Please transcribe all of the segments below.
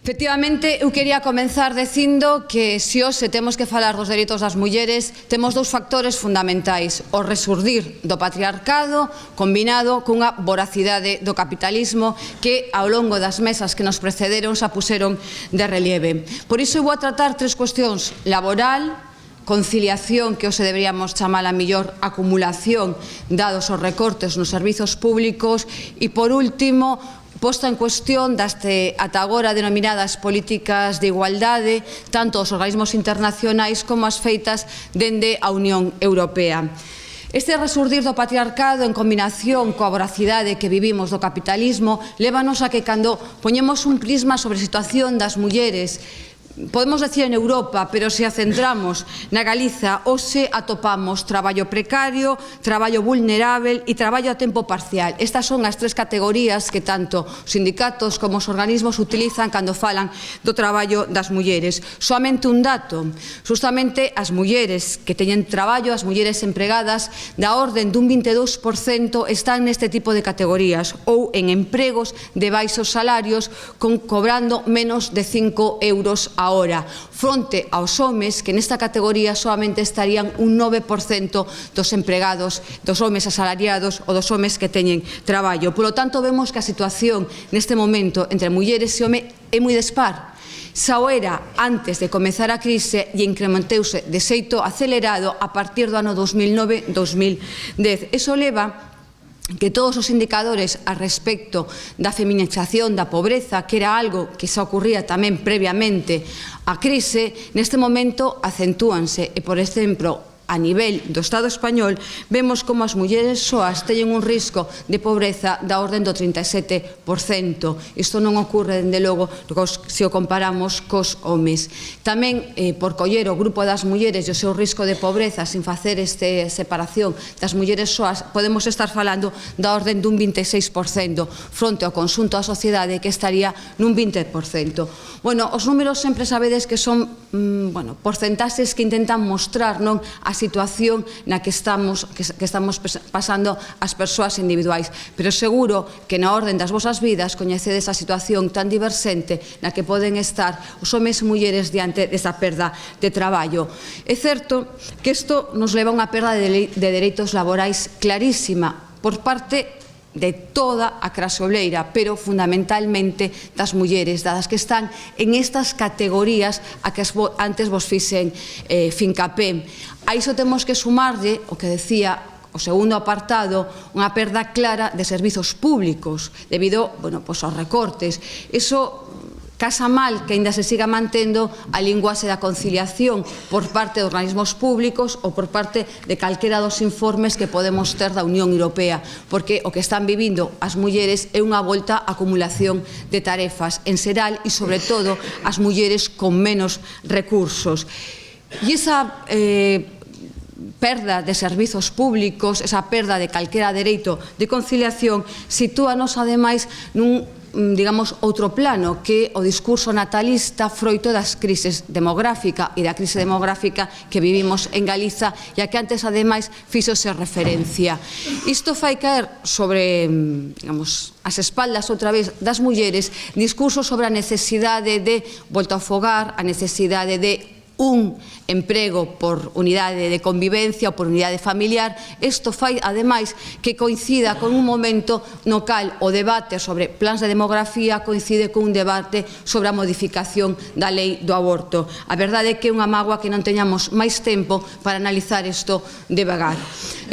Efectivamente, eu quería comenzar dicindo que se hoxe temos que falar dos dereitos das mulleres, temos dous factores fundamentais: o resurdir do patriarcado combinado cunha voracidade do capitalismo que ao longo das mesas que nos precederon xa puseron de relieve. Por iso eu vou a tratar tres cuestións: laboral, conciliación, que hoxe deberíamos chamar a mellor acumulación dados os recortes nos servizos públicos, e por último, posta en cuestión das ata agora denominadas políticas de igualdade, tanto os organismos internacionais como as feitas dende a Unión Europea. Este resurdir do patriarcado en combinación coa voracidade que vivimos do capitalismo lévanos a que cando poñemos un prisma sobre a situación das mulleres, podemos decir en Europa, pero se a centramos na Galiza, hoxe atopamos traballo precario, traballo vulnerável e traballo a tempo parcial. Estas son as tres categorías que tanto os sindicatos como os organismos utilizan cando falan do traballo das mulleres. Soamente un dato: justamente as mulleres que teñen traballo, as mulleres empregadas, da orden dun 22% están neste tipo de categorías ou en empregos de baixos salarios cobrando menos de 5 euros a hora, fronte aos homes que nesta categoría solamente estarían un 9% dos empregados, dos homes asalariados ou dos homes que teñen traballo. Por lo tanto, vemos que a situación neste momento entre mulleres e home é moi dispar. Xa o era antes de comezar a crise e incrementeuse de xeito acelerado a partir do ano 2009-2010. Iso leva que todos os indicadores a respecto da feminización da pobreza, que era algo que xa ocurría tamén previamente á crise, neste momento acentúanse e, por exemplo, a nivel do Estado español, vemos como as mulleres soas teñen un risco de pobreza da orden do 37%. Isto non ocorre, dende logo, se o comparamos cos homes. Tamén, por coller o grupo das mulleres e o seu risco de pobreza sin facer esta separación das mulleres soas, podemos estar falando da orden dun 26%, fronte ao conxunto da sociedade que estaría nun 20%. Bueno, os números sempre sabedes que son porcentaxes que intentan mostrar non a situación na que estamos pasando as persoas individuais, pero seguro que na orden das vosas vidas coñecedes a situación tan diversente na que poden estar os homes e mulleres diante desta perda de traballo. É certo que isto nos leva a unha perda de dereitos laborais clarísima por parte de toda a clase obreira, pero fundamentalmente das mulleres, dadas que están en estas categorías a que antes vos fixen fincapé. A iso temos que sumarlle o que decía o segundo apartado, unha perda clara de servizos públicos debido aos recortes. Iso casa mal que ainda se siga mantendo a linguaxe da conciliación por parte de organismos públicos ou por parte de calquera dos informes que podemos ter da Unión Europea, porque o que están vivindo as mulleres é unha volta á acumulación de tarefas en xeral e, sobre todo, as mulleres con menos recursos. E esa perda de servizos públicos, esa perda de calquera dereito de conciliación, sitúanos ademais nun outro plano, que o discurso natalista froito das crises demográfica e da crise demográfica que vivimos en Galiza e a que antes ademais fixose referencia. Isto fai caer sobre as espaldas outra vez das mulleres discursos sobre a necesidade de volta ao fogar, a necesidade de un emprego por unidade de convivencia ou por unidade familiar. Isto fai, ademais, que coincida con un momento no cal o debate sobre plans de demografía coincide con un debate sobre a modificación da lei do aborto. A verdade é que é unha mágoa que non teñamos máis tempo para analizar isto devagar.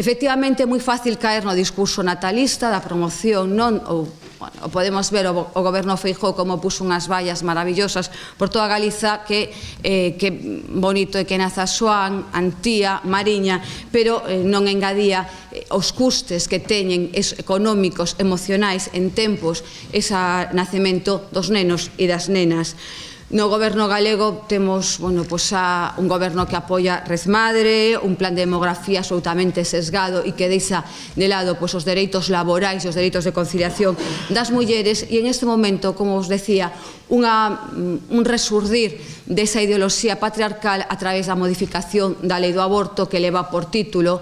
Efectivamente, é moi fácil caer no discurso natalista da promoción, non? O podemos ver o goberno Feijóo como puso unhas vallas maravillosas por toda Galiza, que bonito é que naza Xoán, Antía, Mariña, pero non engadía os custes que teñen económicos, emocionais en tempos ese nacemento dos nenos e das nenas. No goberno galego temos un goberno que apoia Rezmadre, un plan de demografía absolutamente sesgado e que deixa de lado os dereitos laborais e os dereitos de conciliación das mulleres, e en este momento, como os decía, un resurdir desa ideoloxía patriarcal a través da modificación da lei do aborto, que leva por título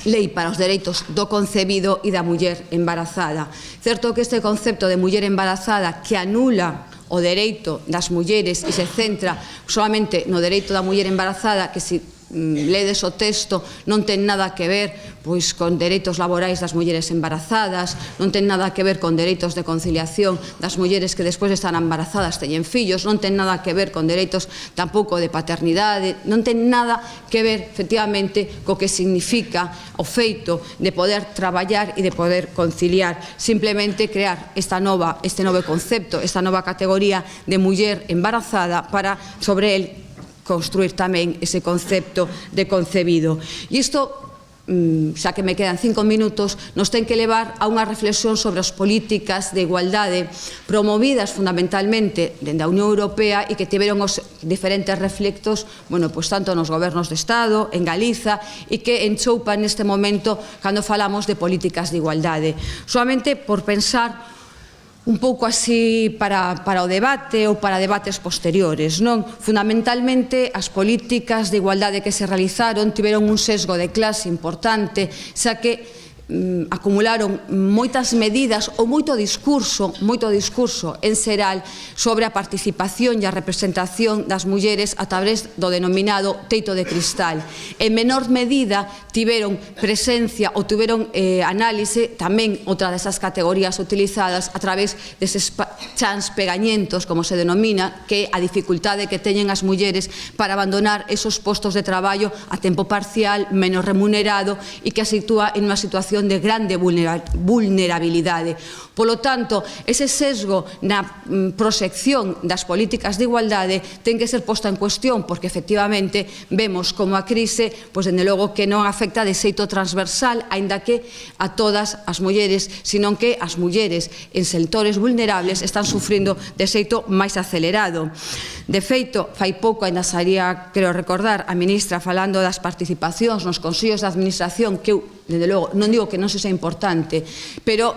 Lei para os dereitos do concebido e da muller embarazada. Certo que este concepto de muller embarazada, que anula o dereito das mulleres e se centra solamente no dereito da muller embarazada, que se ledes o texto non ten nada que ver pois con dereitos laborais das mulleres embarazadas, non ten nada que ver con dereitos de conciliación das mulleres que despois de estar embarazadas teñen fillos, non ten nada que ver con dereitos tampouco de paternidade, non ten nada que ver efectivamente co que significa o feito de poder traballar e de poder conciliar, simplemente crear este novo concepto, esta nova categoría de muller embarazada para sobre el construir tamén ese concepto de concebido. E isto, xa que me quedan 5 minutos, nos ten que levar a unha reflexión sobre as políticas de igualdade promovidas fundamentalmente dende a Unión Europea e que tiveron os diferentes reflectos, tanto nos gobernos de Estado, en Galiza, e que enchoupa neste momento cando falamos de políticas de igualdade. Solamente por pensar un pouco así para o debate ou para debates posteriores, non? Fundamentalmente, as políticas de igualdade que se realizaron tiveron un sesgo de clase importante, xa que acumularon moitas medidas ou moito discurso en xeral sobre a participación e a representación das mulleres a través do denominado teito de cristal. En menor medida tiveron presencia ou tiveron análise tamén outra desas categorías utilizadas a través deses chans pegañentos, como se denomina, que a dificultade que teñen as mulleres para abandonar esos postos de traballo a tempo parcial, menos remunerado e que a sitúa en unha situación de grande vulnerabilidade. Polo tanto, ese sesgo na proxección das políticas de igualdade ten que ser posta en cuestión, porque efectivamente vemos como a crise, dende logo que non afecta de xeito transversal, aínda que a todas as mulleres, senón que as mulleres en sectores vulnerables están sufrindo de xeito máis acelerado. De feito, fai pouco, ainda saía, creo recordar, a ministra falando das participacións nos consellos de administración, que eu, dende logo, non digo que non sexa importante, pero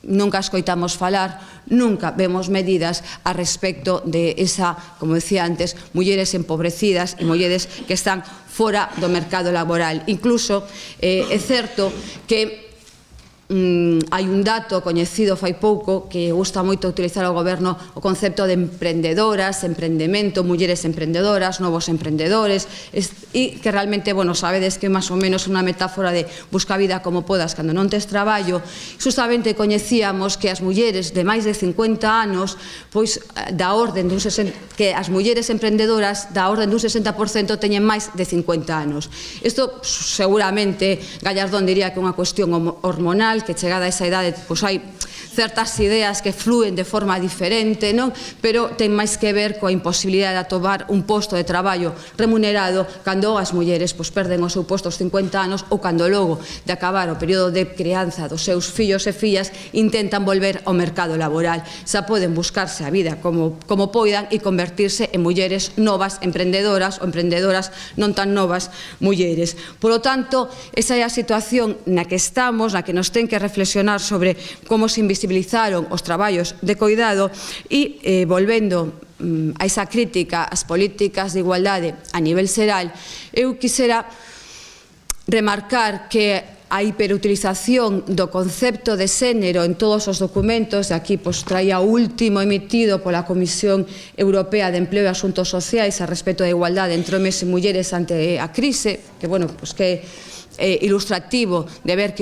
nunca escoitamos falar, nunca vemos medidas a respecto de esa, como decía antes, mulleres empobrecidas e mulleres que están fora do mercado laboral. Incluso é certo que hai un dato coñecido fai pouco que gusta moito utilizar o goberno, o concepto de emprendedoras, emprendemento, mulleres emprendedoras, novos emprendedores, e que realmente, sabedes que máis ou menos unha metáfora de busca a vida como podas cando non tes traballo. Justamente coñecíamos que as mulleres de máis de 50 anos, da orden dun 60%, que as mulleres emprendedoras da orden dun 60% teñen máis de 50 anos. Isto seguramente Gallardón diría que é unha cuestión hormonal, que chegada a esa idade hai certas ideas que flúen de forma diferente, non? Pero ten máis que ver coa imposibilidade de atobar un posto de traballo remunerado cando as mulleres perden o seu posto aos 50 anos ou cando logo de acabar o período de crianza dos seus fillos e fillas intentan volver ao mercado laboral. Xa poden buscarse a vida como poidan e convertirse en mulleres novas emprendedoras ou emprendedoras non tan novas mulleres. Polo tanto, esa é a situación na que estamos, na que nos ten que reflexionar sobre como se invisibilizaron os traballos de coidado e, volvendo a esa crítica ás políticas de igualdade a nivel xeral, eu quixera remarcar que a hiperutilización do concepto de xénero en todos os documentos, e aquí traía o último emitido pola Comisión Europea de Empleo e Asuntos Sociais a respecto da igualdade entre homes e mulleres ante a crise, que, que ilustrativo de ver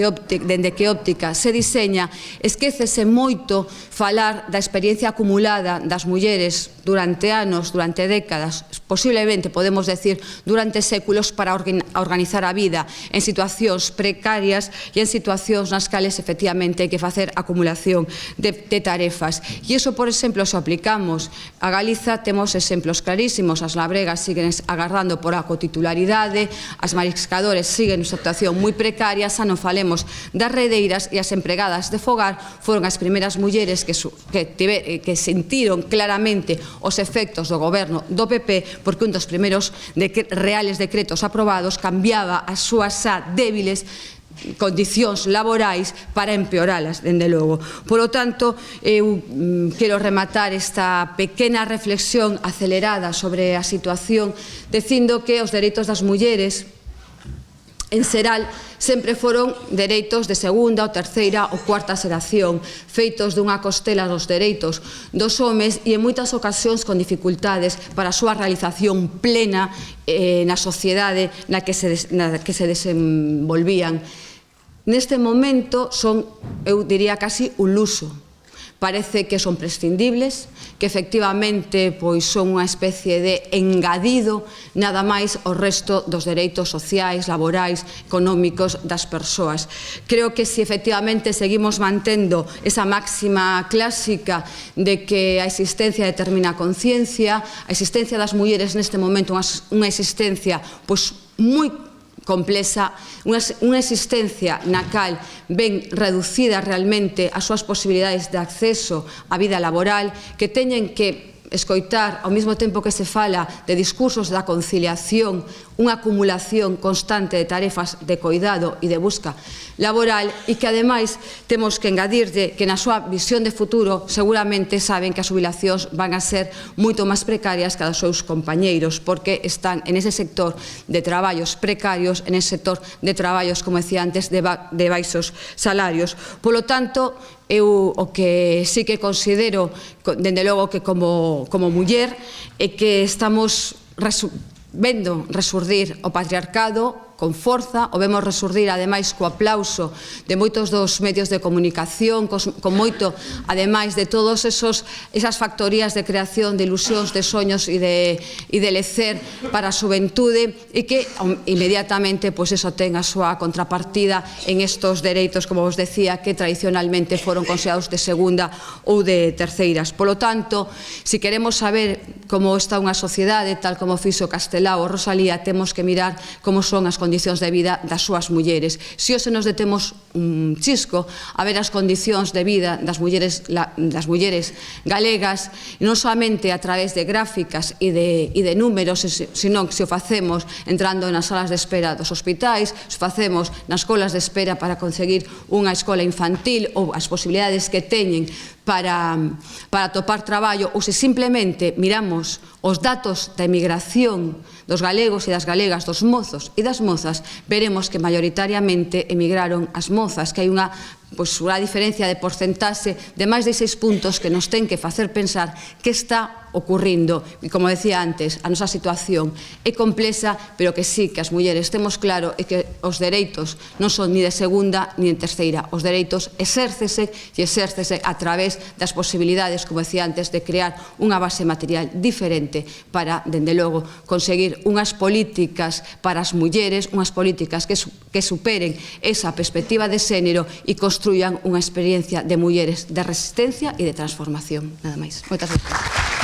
dende que óptica se diseña, esquécese moito falar da experiencia acumulada das mulleres durante anos, durante décadas, posiblemente podemos decir durante séculos, para organizar a vida en situacións precarias e en situacións nas cales efectivamente hai que facer acumulación de tarefas. E iso, por exemplo, se aplicamos a Galiza, temos exemplos clarísimos. As labregas siguen agardando por a cotitularidade, as mariscadores siguen nesa situación moi precaria, xa non falemos das redeiras, e as empregadas de fogar foron as primeiras mulleres que sentiron claramente os efectos do goberno do PP, porque un dos primeiros reales decretos aprobados cambiaba as súas xa débiles condicións laborais para empeoralas, dende logo. Polo tanto, eu quero rematar esta pequena reflexión acelerada sobre a situación dicindo que os dereitos das mulleres en xeral, sempre foron dereitos de segunda, ou terceira ou cuarta xeración, feitos dunha costela dos dereitos dos homes e en moitas ocasións con dificultades para a súa realización plena na sociedade na que se desenvolvían. Neste momento son, eu diría, casi un luxo. Parece que son prescindibles, que efectivamente son unha especie de engadido nada máis ao resto dos dereitos sociais, laborais, económicos das persoas. Creo que se efectivamente seguimos mantendo esa máxima clásica de que a existencia determina a conciencia, a existencia das mulleres neste momento unha existencia moi complexa, unha existencia na cal ven reducida realmente as súas posibilidades de acceso á vida laboral, que teñen que escoitar ao mesmo tempo que se fala de discursos da conciliación, unha acumulación constante de tarefas de coidado e de busca laboral e que ademais temos que engadirlle que na súa visión de futuro seguramente saben que as xubilacións van a ser moito máis precarias que as dos seus compañeiros porque están en ese sector de traballos precarios, en ese sector de traballos, como decía antes, de baixos salarios. Polo tanto, eu o que sí que considero, dende logo que como muller, é que estamos vendo resurdir o patriarcado con forza, o vemos resurdir ademais co aplauso de moitos dos medios de comunicación, con moito, ademais de todas esas factorías de creación de ilusións, de soños e de lecer para a xuventude e que inmediatamente eso ten a súa contrapartida en estos dereitos, como vos decía, que tradicionalmente foron considerados de segunda ou de terceiras. Polo tanto, se queremos saber como está unha sociedade, tal como fixo Castelao ou Rosalía, temos que mirar como son as condicións de vida das súas mulleres. Se hoxe nos detemos un chisco a ver as condicións de vida das mulleres galegas, non somente a través de gráficas e de números, senón que se o facemos entrando nas salas de espera dos hospitais, se o facemos nas colas de espera para conseguir unha escola infantil ou as posibilidades que teñen para atopar traballo, ou se simplemente miramos os datos da emigración dos galegos e das galegas, dos mozos e das mozas, veremos que maioritariamente emigraron as mozas, que hai unha diferencia de porcentaxe de máis de 6 puntos que nos ten que facer pensar que está ocurrindo. E como decía antes, a nosa situación é complexa, pero que sí, que as mulleres temos claro é que os dereitos non son ni de segunda ni de terceira. Os dereitos exércese a través das posibilidades, como decía antes, de crear unha base material diferente para, dende logo, conseguir unhas políticas para as mulleres, unhas políticas que superen esa perspectiva de xénero e construyan unha experiencia de mulleres de resistencia e de transformación. Nada máis. Moitas gracias.